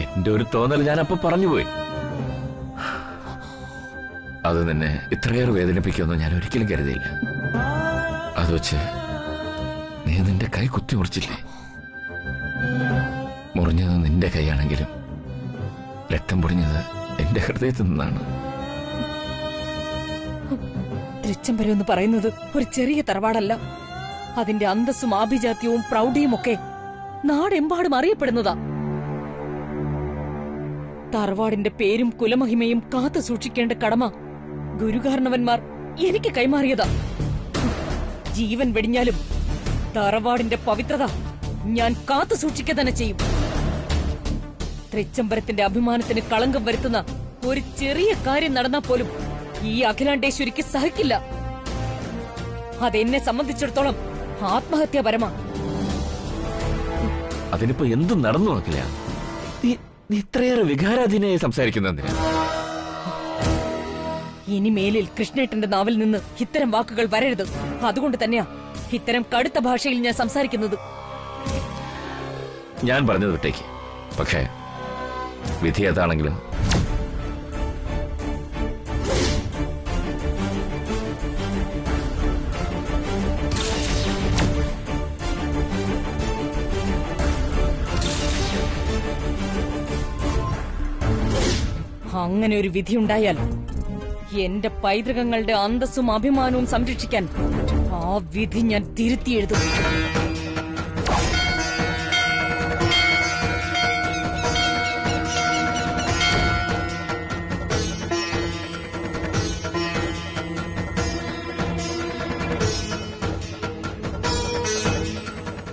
എന്റെ ഒരു തോന്നൽ ഞാൻ അപ്പൊ പറഞ്ഞുപോയി. അത് നിന്നെ ഇത്രയേറെ വേദനിപ്പിക്കുമെന്ന് ഞാൻ ഒരിക്കലും കരുതിയില്ല. അത് വെച്ച് നീ നിന്റെ കൈ കുത്തി മുറിച്ചില്ലേ? മുറിഞ്ഞത് നിന്റെ കൈയാണെങ്കിലും രക്തം പൊടിഞ്ഞത് എന്റെ ഹൃദയത്തിൽ നിന്നാണ്. തൃച്ചംബരം എന്ന് പറയുന്നത് ഒരു ചെറിയ തറവാടല്ല. അതിന്റെ അന്തസ്സും ആഭിജാത്യവും പ്രൗഢിയും ഒക്കെ നാടെമ്പാടും അറിയപ്പെടുന്നതാ. തറവാടിന്റെ പേരും കുലമഹിമയും കാത്തു സൂക്ഷിക്കേണ്ട കടമ ഗുരുകാരണവന്മാർ എനിക്ക് കൈമാറിയതാ. ജീവൻ വെടിഞ്ഞാലും തറവാടിന്റെ പവിത്രത ഞാൻ കാത്തു സൂക്ഷിക്കുക തന്നെ ചെയ്യും. തൃച്ചംബരത്തിന്റെ അഭിമാനത്തിന് കളങ്കം വരുത്തുന്ന ഒരു ചെറിയ കാര്യം നടന്നാൽ പോലും ഈ അഖിലാണ്ടേശ്വരിക്ക് സഹിക്കില്ല. അതെന്നെ സംബന്ധിച്ചിടത്തോളം ആത്മഹത്യാപരമാ. അതിനിപ്പോ എന്തും നടന്നു നോക്കില്ല. നീ ഇത്രയേറെ വികാരാധീനായി സംസാരിക്കുന്ന ഇനി മേലിൽ കൃഷ്ണേട്ടന്റെ നാവിൽ നിന്ന് ഇത്തരം വാക്കുകൾ വരരുത്. അതുകൊണ്ട് തന്നെയാ ഇത്തരം കടുത്ത ഭാഷയിൽ ഞാൻ സംസാരിക്കുന്നത്. ഞാൻ പറഞ്ഞത് വിട്ടേക്ക്. പക്ഷേ വിധി ഏതാണെങ്കിലും അങ്ങനെ ഒരു വിധിയുണ്ടായാൽ എന്റെ പൈതൃകങ്ങളുടെ അന്തസ്സും അഭിമാനവും സംരക്ഷിക്കാൻ ആ വിധി ഞാൻ തിരുത്തിയെഴുതും.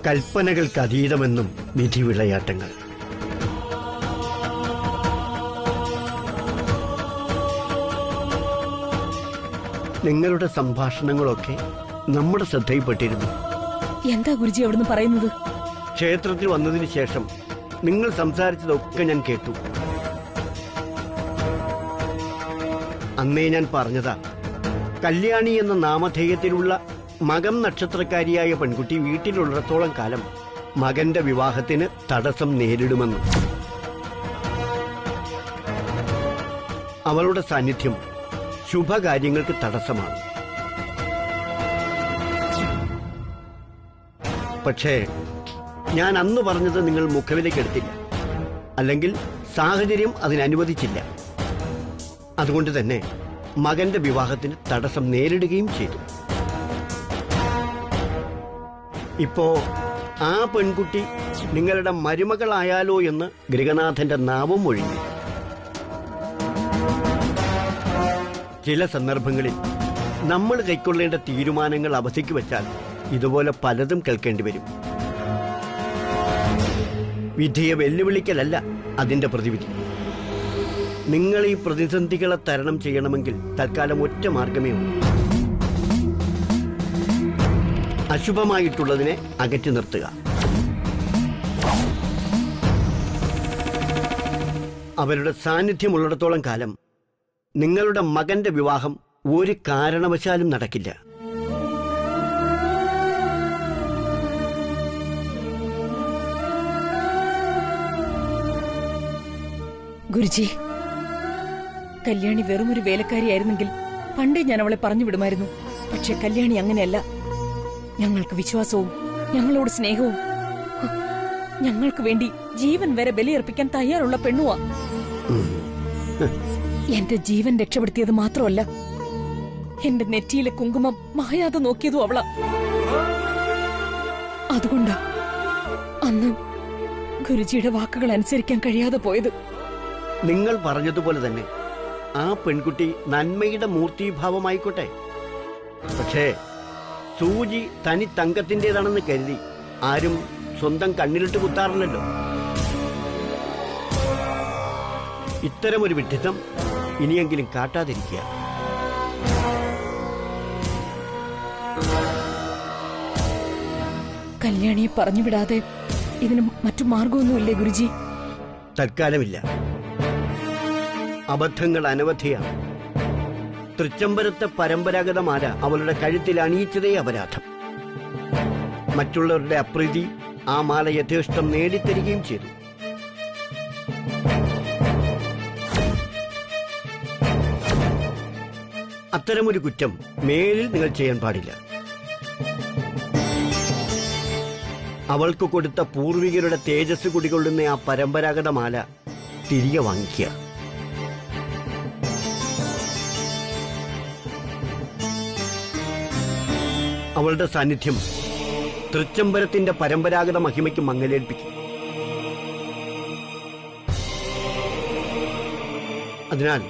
കൽപ്പനകൾക്കതീതമെന്നും വിധി വിളയാട്ടങ്ങൾ. നിങ്ങളുടെ സംഭാഷണങ്ങളൊക്കെ നമ്മുടെ ശ്രദ്ധയിൽപ്പെട്ടിരുന്നു. എന്താ ഗുരുജി അവിടുന്ന് പറയുന്നത്? ക്ഷേത്രത്തിൽ വന്നതിന് ശേഷം നിങ്ങൾ സംസാരിച്ചതൊക്കെ ഞാൻ കേട്ടു. അന്നേ ഞാൻ പറഞ്ഞതാ, കല്യാണി എന്ന നാമധേയത്തിലുള്ള മകം നക്ഷത്രക്കാരിയായ പെൺകുട്ടി വീട്ടിലുള്ളിടത്തോളം കാലം മകന്റെ വിവാഹത്തിന് തടസ്സം നേരിടുമെന്ന്. അവളുടെ സാന്നിധ്യം ശുഭകാര്യങ്ങൾക്ക് തടസ്സമാണ്. പക്ഷേ ഞാൻ അന്ന് പറഞ്ഞത് നിങ്ങൾ മുഖവിലേക്കെടുത്തില്ല, അല്ലെങ്കിൽ സാഹചര്യം അതിനനുവദിച്ചില്ല. അതുകൊണ്ട് തന്നെ മകന്റെ വിവാഹത്തിന് തടസ്സം നേരിടുകയും ചെയ്തു. ഇപ്പോ ആ പെൺകുട്ടി നിങ്ങളുടെ മരുമകളായാലോ എന്ന് ഗൃഹനാഥന്റെ നാവും ഒഴിഞ്ഞു. ചില സന്ദർഭങ്ങളിൽ നമ്മൾ കൈക്കൊള്ളേണ്ട തീരുമാനങ്ങൾ അവധിക്ക് വെച്ചാൽ ഇതുപോലെ പലതും കേൾക്കേണ്ടി വരും. വിധിയെ വെല്ലുവിളിക്കലല്ല അതിന്റെ പ്രതിവിധി. നിങ്ങൾ ഈ പ്രതിസന്ധികളെ തരണം ചെയ്യണമെങ്കിൽ തൽക്കാലം ഒറ്റ മാർഗമേ ഉള്ളൂ. അശുഭമായിട്ടുള്ളതിനെ അകറ്റി നിർത്തുക. അവരുടെ സാന്നിധ്യമുള്ളിടത്തോളം കാലം നിങ്ങളുടെ മകന്റെ വിവാഹം ഒരു കാരണവശാലും നടക്കില്ല. ഗുരുജി, കല്യാണി വെറുമൊരു വേലക്കാരിയായിരുന്നെങ്കിൽ പണ്ടേ ഞാൻ അവളെ പറഞ്ഞു വിടുമായിരുന്നു. പക്ഷെ കല്യാണി അങ്ങനെയല്ല. ഞങ്ങൾക്ക് വിശ്വാസവും ഞങ്ങളോട് സ്നേഹവും, ഞങ്ങൾക്ക് വേണ്ടി ജീവൻ വരെ ബലിയർപ്പിക്കാൻ തയ്യാറുള്ള പെണ്ണുവാ. എന്റെ ജീവൻ രക്ഷപ്പെടുത്തിയത് മാത്രമല്ല, എന്റെ നെറ്റിയിലെ കുങ്കുമം മായാതെ നോക്കിയതും അവളാ. അതുകൊണ്ടാ അന്ന് ഗുരുജിയുടെ വാക്കുകൾ അനുസരിക്കാൻ കഴിയാതെ പോയത്. നിങ്ങൾ പറഞ്ഞതുപോലെ തന്നെ ആ പെൺകുട്ടി നന്മയുടെ മൂർത്തിഭാവമായിക്കോട്ടെ. പക്ഷേ സൂചി തനി തങ്കത്തിൻ്റെതാണെന്ന് കരുതി ആരും സ്വന്തം കണ്ണിലിട്ട് കുത്താറില്ലല്ലോ. ഇത്തരമൊരു വിഡ്ഢിത്തം ഇനിയെങ്കിലും കാട്ടാതിരിക്കുക. കല്യാണിയെ പറഞ്ഞുവിടാതെ ഇതിന് മറ്റു മാർഗമൊന്നുമില്ലേ ഗുരുജി? തൽക്കാലമില്ല. അബദ്ധങ്ങൾ അനവധിയാണ്. തൃച്ചംബരത്തെ പരമ്പരാഗത മാല അവളുടെ കഴുത്തിൽ അണിയിച്ചതേ അപരാധം. മറ്റുള്ളവരുടെ അപ്രീതി ആ മാല യഥേഷ്ടം നേടിത്തരികയും ചെയ്തു. അത്തരമൊരു കുറ്റം മേലിൽ നിങ്ങൾ ചെയ്യാൻ പാടില്ല. അവൾക്ക് കൊടുത്ത പൂർവികരുടെ തേജസ് കുടികൊള്ളുന്ന ആ പരമ്പരാഗത മാല തിരികെ വാങ്ങിക്കുക. അവളുടെ സാന്നിധ്യം തൃച്ചംബരത്തിന്റെ പരമ്പരാഗത മഹിമയ്ക്ക് മങ്ങലേൽപ്പിക്കും. അതിനാൽ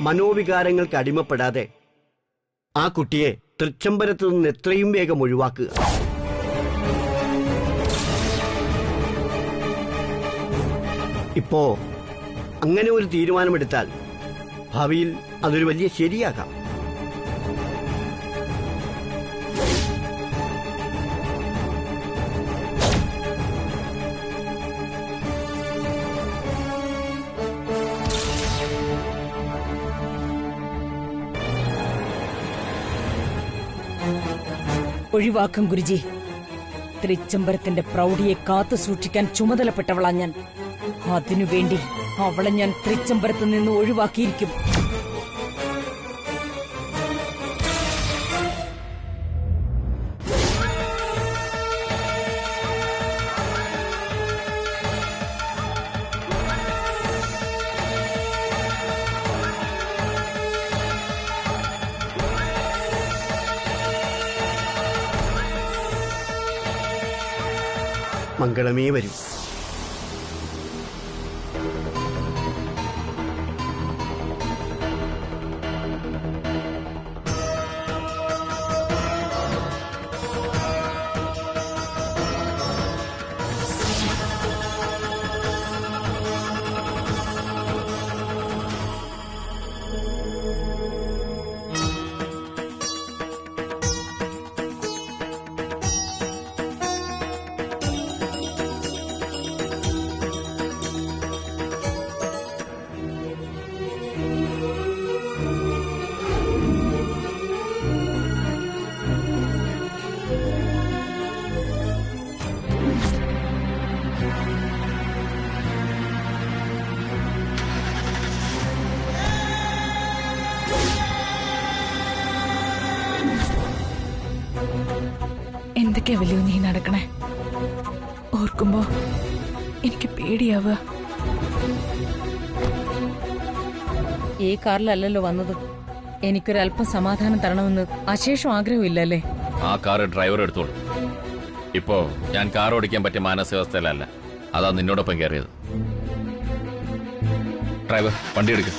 മനോവികാരങ്ങൾക്ക് അടിമപ്പെടാതെ ആ കുട്ടിയെ തൃച്ചംബരത്ത് നിന്ന് എത്രയും വേഗം ഒഴിവാക്കുക. ഇപ്പോ അങ്ങനെ ഒരു തീരുമാനമെടുത്താൽ ഭാവിയിൽ അതൊരു വലിയ ശരിയാകാം. ഒഴിവാക്കും ഗുരുജി. തൃച്ചംബരത്തിന്റെ പ്രൗഢിയെ കാത്തു സൂക്ഷിക്കാൻ ചുമതലപ്പെട്ടവളാ ഞാൻ. അതിനുവേണ്ടി അവളെ ഞാൻ തൃച്ചംബരത്ത് നിന്ന് ഒഴിവാക്കിയിരിക്കും. മംഗളമേ വരൂ. എന്തൊക്കെയാ വലിയ നീ നടക്കണേ? ഓർക്കുമ്പോ എനിക്ക് പേടിയാവുക. ഈ കാറിലല്ലല്ലോ വന്നത്. എനിക്കൊരല്പം സമാധാനം തരണമെന്ന് അശേഷം ആഗ്രഹമില്ലല്ലേ? ആ കാറ് ഡ്രൈവർ എടുത്തോളൂ. ഇപ്പോ ഞാൻ കാർ ഓടിക്കാൻ പറ്റിയ മാനസികാവസ്ഥയിലല്ല. അതാ നിന്നോടൊപ്പം കയറിയത്. ഡ്രൈവർ വണ്ടി എടുക്കുക.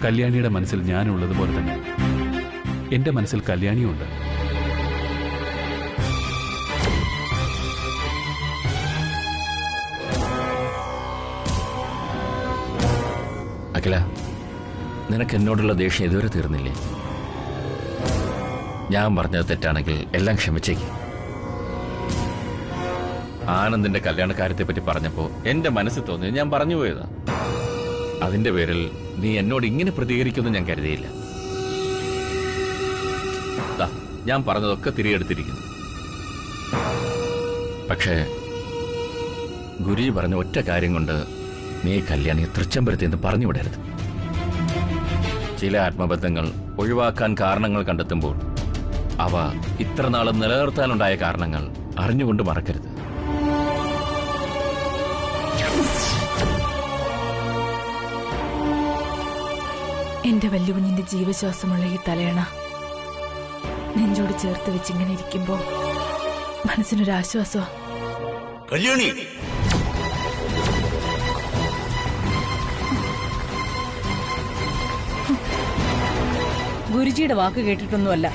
കല്യാണിയുടെ മനസ്സിൽ ഞാനുള്ളതുപോലെ തന്നെ എന്റെ മനസ്സിൽ കല്യാണിയുണ്ട്. അഖില, നിനക്ക് എന്നോടുള്ള ദേഷ്യം ഇതുവരെ തീർന്നില്ലേ? ഞാൻ പറഞ്ഞത് തെറ്റാണെങ്കിൽ എല്ലാം ക്ഷമിച്ചേക്ക്. ആനന്ദിന്റെ കല്യാണക്കാര്യത്തെ പറ്റി പറഞ്ഞപ്പോ എന്റെ മനസ്സിൽ തോന്നി ഞാൻ പറഞ്ഞു പോയതാ. അതിന്റെ പേരിൽ നീ എന്നോട് ഇങ്ങനെ പ്രതികരിക്കുമെന്ന് ഞാൻ കരുതിയില്ല. ഞാൻ പറഞ്ഞതൊക്കെ തിരികെടുത്തിരിക്കുന്നു. പക്ഷേ ഗുരുജി പറഞ്ഞ ഒറ്റ കാര്യം കൊണ്ട് നീ കല്യാണിയെ തൃച്ചംബരത്തിൽ നിന്ന് പറഞ്ഞുവിടരുത്. ചില ആത്മബന്ധങ്ങൾ ഒഴിവാക്കാൻ കാരണങ്ങൾ കണ്ടെത്തുമ്പോൾ അവ ഇത്ര നാളും നിലനിർത്താനുണ്ടായ കാരണങ്ങൾ അറിഞ്ഞുകൊണ്ട് മറക്കരുത്. എന്റെ വല്യ കുഞ്ഞിന്റെ ജീവശ്വാസമുള്ള ഈ തലയണ നെഞ്ചോട് ചേർത്ത് വെച്ചിങ്ങനെ ഇരിക്കുമ്പോ മനസ്സിനൊരാശ്വാസമാ. കല്യാണി, ഗുരുജിയുടെ വാക്ക് കേട്ടിട്ടൊന്നുമല്ല.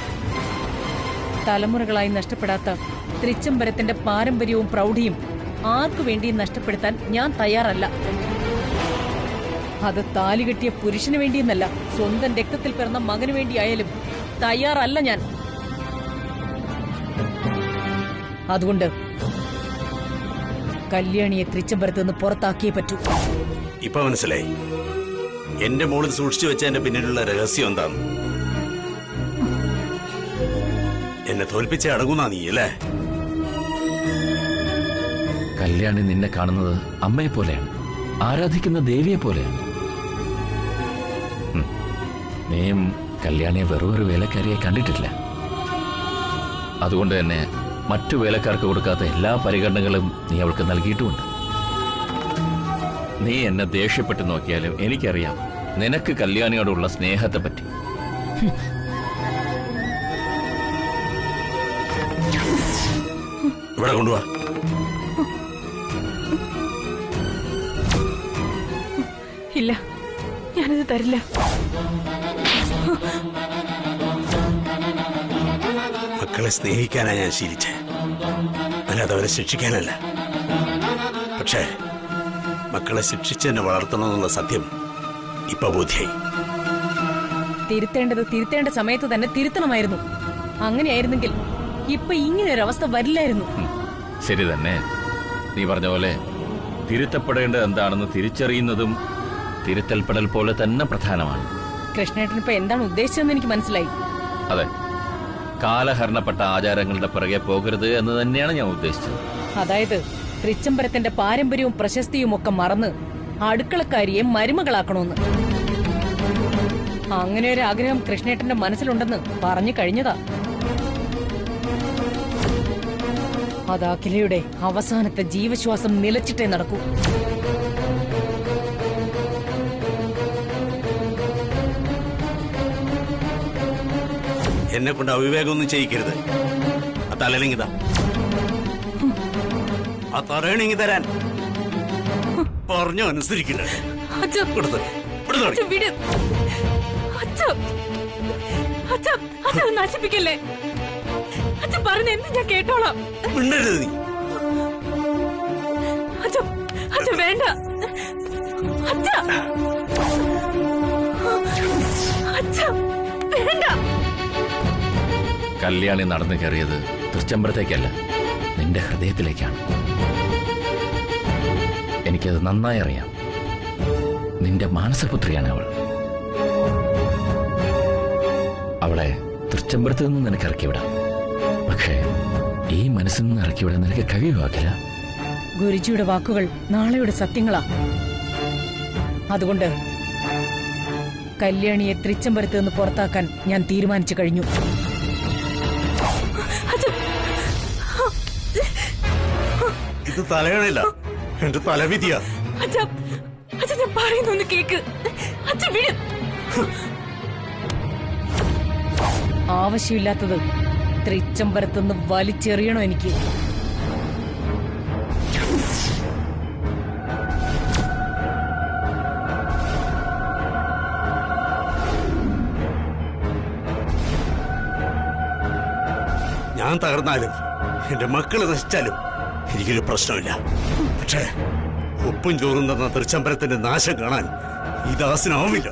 തലമുറകളായി നഷ്ടപ്പെടാത്ത തൃച്ചംബരത്തിന്റെ പാരമ്പര്യവും പ്രൗഢിയും ആർക്കു വേണ്ടിയും നഷ്ടപ്പെടുത്താൻ ഞാൻ തയ്യാറല്ല. അത് താലി കെട്ടിയ പുരുഷന് വേണ്ടിയെന്നല്ല, സ്വന്തം രക്തത്തിൽ പിറന്ന മകന് വേണ്ടിയായാലും തയ്യാറല്ല ഞാൻ. അതുകൊണ്ട് കല്യാണിയെ തൃച്ചംബരത്ത് നിന്ന് പുറത്താക്കിയേ പറ്റൂ. ഇപ്പൊ മനസ്സിലായി എന്റെ മോളിൽ സൂക്ഷിച്ചു വെച്ചതിന്റെ പിന്നിലുള്ള രഹസ്യം എന്താന്ന്. എന്നെ തോൽപ്പിച്ചേ അടങ്ങുന്നാ നീ അല്ലേ? കല്യാണി നിന്നെ കാണുന്നത് അമ്മയെ പോലെയാണ്, ആരാധിക്കുന്ന ദേവിയെ പോലെയാണ്. നീയും കല്യാണിയെ വെറും വേലക്കാരിയെ കണ്ടിട്ടില്ല. അതുകൊണ്ട് തന്നെ മറ്റു വേലക്കാർക്ക് കൊടുക്കാത്ത എല്ലാ പരിഗണനകളും നീ അവൾക്ക് നൽകിയിട്ടുമുണ്ട്. നീ എന്നെ ദേഷ്യപ്പെട്ട് നോക്കിയാലും എനിക്കറിയാം നിനക്ക് കല്യാണിയോടുള്ള സ്നേഹത്തെ പറ്റി. ഇവിടെ കൊണ്ടുവാ. ഇല്ല, ഞാനത് തരില്ല. മക്കളെ സ്നേഹിക്കാനാ ഞാൻ ശീലിച്ചേ, അല്ലാതെ അവരെ ശിക്ഷിക്കാനല്ല. പക്ഷേ മക്കളെ ശിക്ഷിച്ച് എന്നെ വളർത്തണമെന്നുള്ള സത്യം ഇപ്പൊ ബോധ്യായി. തിരുത്തേണ്ടത് തിരുത്തേണ്ട സമയത്ത് തന്നെ തിരുത്തണമായിരുന്നു. അങ്ങനെയായിരുന്നെങ്കിൽ ഇപ്പൊ ഇങ്ങനൊരവസ്ഥ വരില്ലായിരുന്നു. ശരി തന്നെ, നീ പറഞ്ഞ പോലെ തിരുത്തപ്പെടേണ്ടത് എന്താണെന്ന് തിരിച്ചറിയുന്നതും തിരുത്തൽപ്പെടൽ പോലെ തന്നെ പ്രധാനമാണ്. കൃഷ്ണേട്ടൻ ഇപ്പൊ എന്താണ് ഉദ്ദേശിച്ചതെന്ന് എനിക്ക് മനസ്സിലായി. അതെ, കാലഹരണപ്പെട്ട ആചാരങ്ങളുടെ പിറകെ പോകരുത് എന്ന് തന്നെയാണ് ഞാൻ ഉദ്ദേശിച്ചത്. അതായത് തൃച്ചംബരത്തിന്റെ പാരമ്പര്യവും പ്രശസ്തിയും ഒക്കെ മറന്ന് അടുക്കളക്കാരിയെ മരുമകളാക്കണമെന്ന്. അങ്ങനെ ഒരു ആഗ്രഹം കൃഷ്ണേട്ടന്റെ മനസ്സിലുണ്ടെന്ന് പറഞ്ഞു കഴിഞ്ഞതാ. അത് അഖിലയുടെ അവസാനത്തെ ജീവശ്വാസം നിലച്ചിട്ടേ നടക്കൂ. എന്നെ കൊണ്ട് അവിവേകമൊന്നും ചെയ്യിക്കരുത്. ആ തലയിലെങ്കിതാ, ആ തറയണെങ്കി തരാൻ പറഞ്ഞു അനുസരിക്കില്ല. നശിപ്പിക്കല്ലേ, അച്ഛൻ പറഞ്ഞ എന്ത് ഞാൻ കേട്ടോളാം. മിണ്ടരുത് നീ. അച്ഛൻ വേണ്ട. വേണ്ട. കല്യാണി നടന്നു കയറിയത് തൃച്ചംബരത്തേക്കല്ല, നിന്റെ ഹൃദയത്തിലേക്കാണ്. എനിക്കത് നന്നായി അറിയാം. നിന്റെ മാനസപുത്രിയാണ് അവൾ. അവളെ തൃച്ചംബരത്ത് നിന്ന് നിനക്ക് ഇറക്കിവിടാം. പക്ഷേ ഈ മനസ്സിൽ നിന്ന് ഇറക്കിവിടാൻ നിനക്ക് കഴിയുവാക്കില്ല. ഗുരുജിയുടെ വാക്കുകൾ നാളെയുടെ സത്യങ്ങളാ. അതുകൊണ്ട് കല്യാണിയെ തൃച്ചംബരത്ത് നിന്ന് പുറത്താക്കാൻ ഞാൻ തീരുമാനിച്ചു കഴിഞ്ഞു. ഇത് തലയണില്ല, എന്റെ തലവിധിയാ. ഞാൻ പറയുന്നൊന്ന് കേക്ക്. ആവശ്യമില്ലാത്തത് തൃച്ചംബരത്തുനിന്ന് വലിച്ചെറിയണോ എനിക്ക്? ഞാൻ തകർന്നാലും എന്റെ മക്കള് നശിച്ചാലും എനിക്കൊരു പ്രശ്നമില്ല. പക്ഷേ ഉപ്പും ചോറും തന്ന തൃച്ചംബരത്തിന്റെ നാശം കാണാൻ ഈ ദാസനാവില്ല.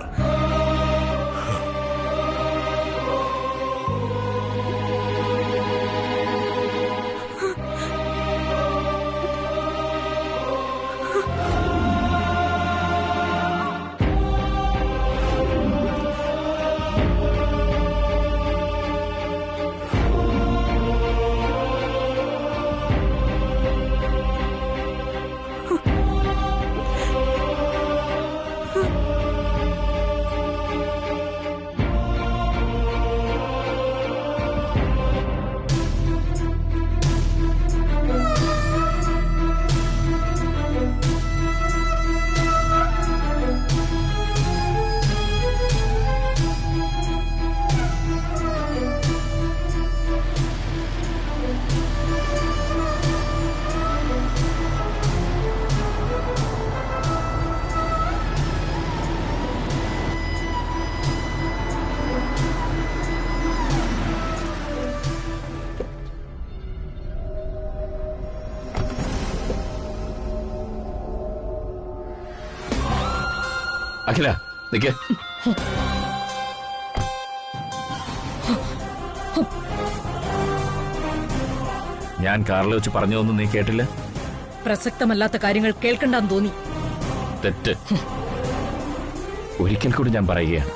അഖില നിക്ക്. ഞാൻ കാറിൽ വെച്ച് പറഞ്ഞതൊന്നും നീ കേട്ടില്ല. പ്രസക്തമല്ലാത്ത കാര്യങ്ങൾ കേൾക്കണ്ടെന്ന് തോന്നി. തെറ്റ്. ഒരിക്കൽ കൂടി ഞാൻ പറയുകയാണ്,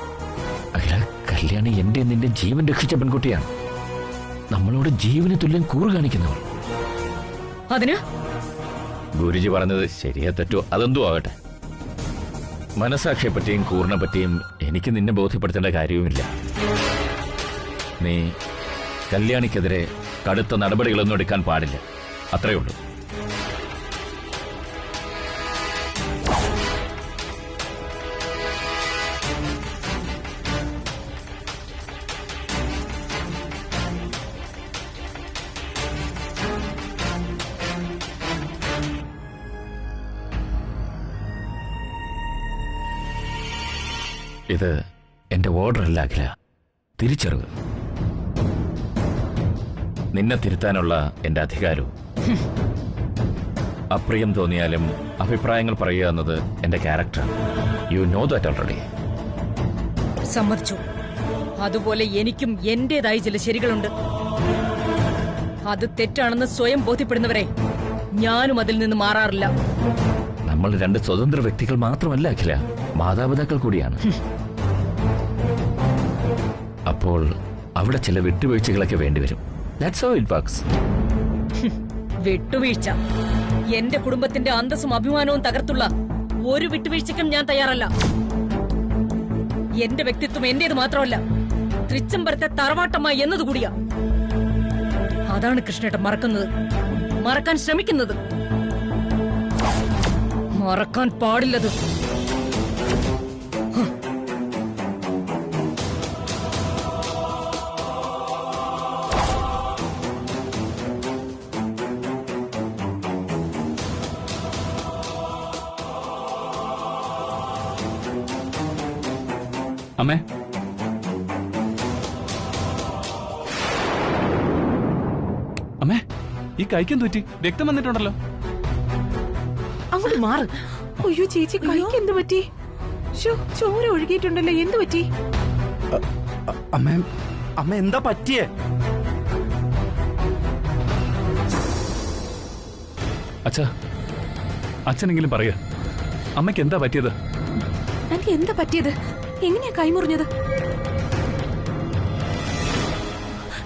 അഖില, കല്യാണി എന്റെ നിന്റെ ജീവൻ രക്ഷിച്ച പെൺകുട്ടിയാണ്. നമ്മളോട് ജീവന് തുല്യം കൂറ് കാണിക്കുന്നവൾ. അതിന് ഗുരുജി പറഞ്ഞത് ശരിയോ തെറ്റോ അതെന്തോ ആകട്ടെ, മനസാക്ഷിയെ പറ്റിയും കൂറിനെ പറ്റിയും എനിക്ക് നിന്നെ ബോധ്യപ്പെടുത്തേണ്ട കാര്യവുമില്ല. നീ കല്യാണിക്കെതിരെ കടുത്ത നടപടികളൊന്നും എടുക്കാൻ പാടില്ല, അത്രയേ ഉള്ളൂ. ഇത് എന്റെ ഓർഡർ അല്ല അഖില, തിരിച്ചറിവ്. നിന്നെ തിരുത്താനുള്ള എന്റെ അധികാരവും. അപ്രിയം തോന്നിയാലും അഭിപ്രായങ്ങൾ പറയുക എന്നത് എന്റെ ക്യാരക്ടറാണ്. You know that already. സമ്മതിച്ചു. അതുപോലെ എനിക്കും എന്റേതായ ചില ശരികളുണ്ട്. അത് തെറ്റാണെന്ന് സ്വയം ബോധ്യപ്പെടുന്നവരെ ഞാനും അതിൽ നിന്ന് മാറാറില്ല. നമ്മൾ രണ്ട് സ്വതന്ത്ര വ്യക്തികൾ മാത്രമല്ല അഖില, മാതാപിതാക്കൾ കൂടിയാണ്. അപ്പോൾ അവിടെ ചില വിട്ടുവീഴ്ചകളൊക്കെ വേണ്ടിവരും. That's how it works. വിട്ടുവീഴ്ച? എന്റെ കുടുംബത്തിന്റെ അന്തസ്സും അഭിമാനവും തകർത്തുള്ള ഒരു വിട്ടുവീഴ്ചയ്ക്കും ഞാൻ തയ്യാറല്ല. എന്റെ വ്യക്തിത്വം എന്റേത് മാത്രമല്ല, തൃച്ചംബരത്തെ തറവാട്ടമായി എന്നതുകൂടിയാ. അതാണ് കൃഷ്ണേട്ടൻ മറക്കുന്നത്, മറക്കാൻ ശ്രമിക്കുന്നത്. മറക്കാൻ പാടില്ലത്. അമ്മേ, അമ്മേ, ഈ കൈക്കും തൂറ്റി രക്തം വന്നിട്ടുണ്ടല്ലോ. അങ്ങോട്ട് മാറ്. അയ്യോ ചേച്ചി, കൈക്ക് എന്ത് പറ്റി? ചോര ഒഴുകിയിട്ടുണ്ടല്ലോ, എന്ത് പറ്റി? അമ്മ, അമ്മ എന്താ പറ്റിയേ? അച്ഛാ, അച്ഛനെങ്കിലും പറയാ, അമ്മയ്ക്ക് എന്താ പറ്റിയത്? എനിക്ക് എന്താ പറ്റിയത്? എങ്ങനെയാ കൈമുറിഞ്ഞത്?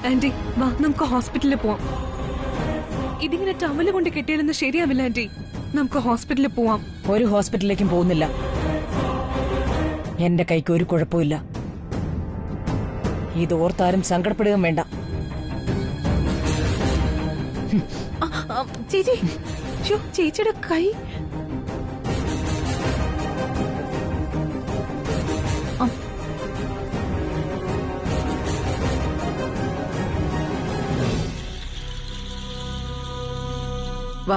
ആന്റി വാ, നമുക്ക് ഹോസ്പിറ്റലിൽ പോവാം. ഇതിങ്ങനെ ടവല് കൊണ്ട് കെട്ടിയിടുന്ന ശരിയാവില്ല ആന്റി, നമുക്ക് ഹോസ്പിറ്റലിൽ പോവാം. ഒരു ഹോസ്പിറ്റലിലേക്കും പോകുന്നില്ല. എന്റെ കൈക്ക് ഒരു കുഴപ്പമില്ല. ഇത് ഓർത്താരും സങ്കടപ്പെടുകയും വേണ്ട. ചേച്ചി, ചേച്ചിയുടെ കൈ. വാ.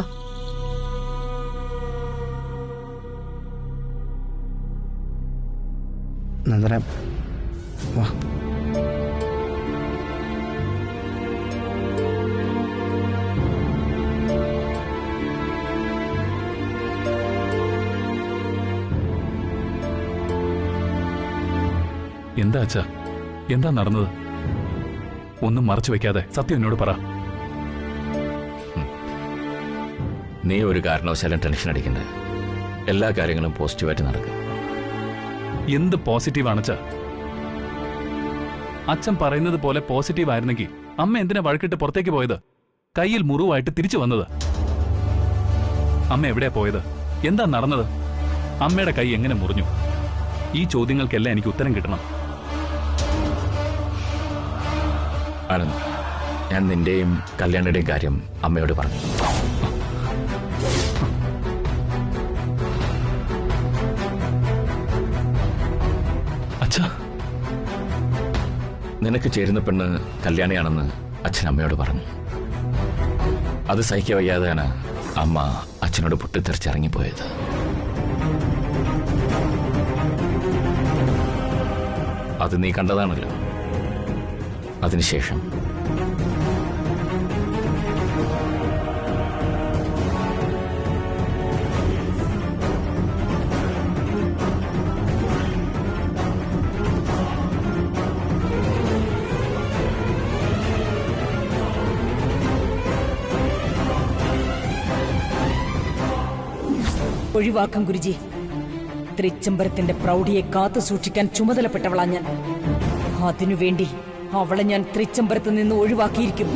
നന്ദന വാ. എന്താ അച്ഛാ, എന്താ നടന്നത്? ഒന്നും മറച്ചു വെക്കാതെ സത്യം എന്നോട് പറ. നീ ഒരു കാരണവശാലും ടെൻഷൻ അടിക്കണ്ട. എല്ലാ കാര്യങ്ങളും പോസിറ്റീവായിട്ട് നടക്കും. എന്ത് പോസിറ്റീവാണച്ചാ? അച്ഛൻ പറയുന്നത് പോലെ പോസിറ്റീവ് ആയിരുന്നെങ്കിൽ അമ്മ എന്തിനാ വഴക്കിട്ട് പുറത്തേക്ക് പോയത്? കയ്യിൽ മുറിവായിട്ട് തിരിച്ചു വന്നത്? അമ്മ എവിടെയാ പോയത്? എന്താ നടന്നത്? അമ്മയുടെ കൈ എങ്ങനെ മുറിഞ്ഞു? ഈ ചോദ്യങ്ങൾക്കെല്ലാം എനിക്ക് ഉത്തരം കിട്ടണം. ആനന്ദ്, ഞാൻ നിന്റെയും കല്യാണിയുടെയും കാര്യം അമ്മയോട് പറഞ്ഞു. അച്ഛാ, നിനക്ക് ചേരുന്ന പെണ്ണ് കല്യാണിയാണെന്ന് അച്ഛൻ അമ്മയോട് പറഞ്ഞു. അത് സഹിക്കാൻ വയ്യാതെയാണ് അമ്മ അച്ഛനോട് പൊട്ടിത്തെറിച്ചിറങ്ങിപ്പോയത്. അത് നീ കണ്ടതാണല്ലോ. അതിനുശേഷം ഒഴിവാക്കാം ഗുരുജി. തൃച്ചംബരത്തിന്റെ പ്രൗഢിയെ കാത്തു സൂക്ഷിക്കാൻ ചുമതലപ്പെട്ടവളാ ഞാൻ. അതിനുവേണ്ടി അവളെ ഞാൻ തൃച്ചംബരത്ത് നിന്ന് ഒഴിവാക്കിയിരിക്കും.